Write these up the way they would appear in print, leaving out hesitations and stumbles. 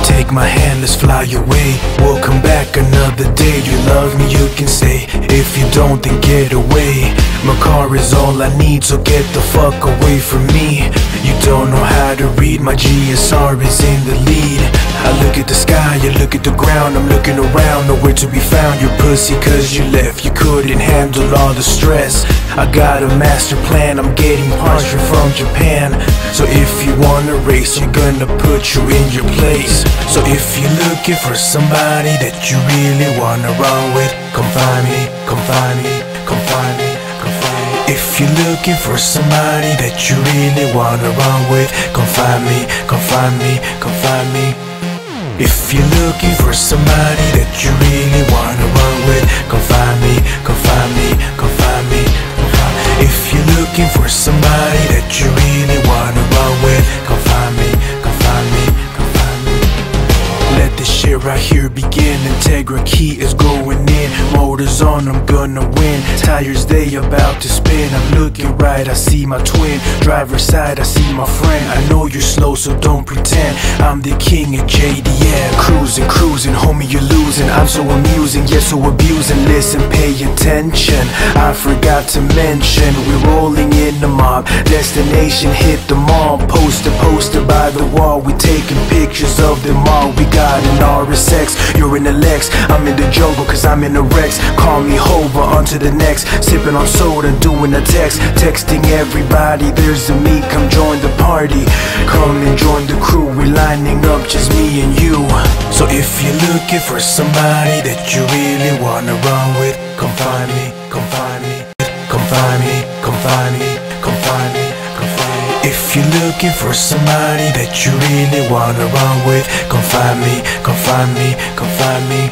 Take my hand, let's fly away. We'll come back another day. You love me, you can say. If you don't, then get away. My car is all I need, so get the fuck away from me. You don't know how to read, my GSR is in the lead. I look at the sky, you look at the ground. I'm looking around, nowhere to be found. You're pussy cause you left, you couldn't handle all the stress. I got a master plan, I'm getting parts from Japan. So if you wanna race, you're gonna put you in your place. So if you're looking for somebody that you really wanna run with, come find me, come find me, come find me, come find me. If you're looking for somebody that you really wanna run with, come find me, come find me, come find me. If you're looking for somebody that you really wanna run with, come find me, come find me, come find me, come find me. If you're looking for somebody that you really wanna run with, come find me, come find me, come find me. Let this shit right here begin. Integra key is going in. Motors on, I'm gonna win. Tires they about to spin. I'm looking right, I see my twin. Driver's side, I see my friend. I know you're slow, so don't pretend. I'm the king of JDM. Cruising, cruising, homie, you're losing. I'm so amusing, yet so abusing. Listen, pay attention. I forgot to mention, we're rolling in the mob. Destination hit the mall. Poster, poster by the wall. We taking pictures of them all. We got an RSX, you're in the Lex. I'm in the jungle cause I'm in the Rex. Call me Hova, on to the next. Sipping on soda, doing a text. Texting everybody, there's a me, come join the party. Come and join the crew, we're lining up, just me and you. So if you're looking for somebody that you really wanna run with, come find me, come find me, come find me, come find me, come find me, come find me. If you're looking for somebody that you really wanna run with, come find me, come find me, come find me.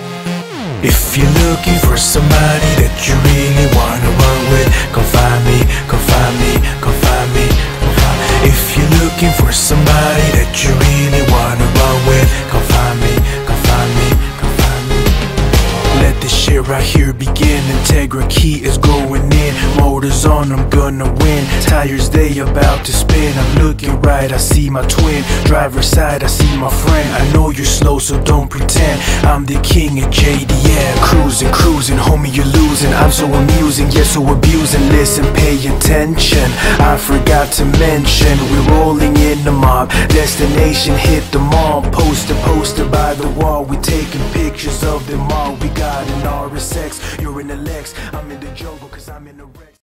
If you're looking for somebody that you really wanna run with, come find me, come find me, come find me, come find me. If you're looking for somebody that you really wanna run with, come find me, come find me, come find me. Let this shit right here begin. Integra key is going in. Motors on, I'm gonna win. Tires they about to spin. I'm looking right, I see my twin. Driver's side, I see my friend. I know you're slow, so don't pretend. I'm the king of JDM. Cruising, cruising, homie, you're losing. I'm so amusing, yet so abusing. Listen, pay attention. I forgot to mention, we're rolling in the mob. Destination hit the mall. Poster, poster by the wall. We taking pictures of them all. We got an RSX, you're in the Lex. I'm in the jungle cause I'm in the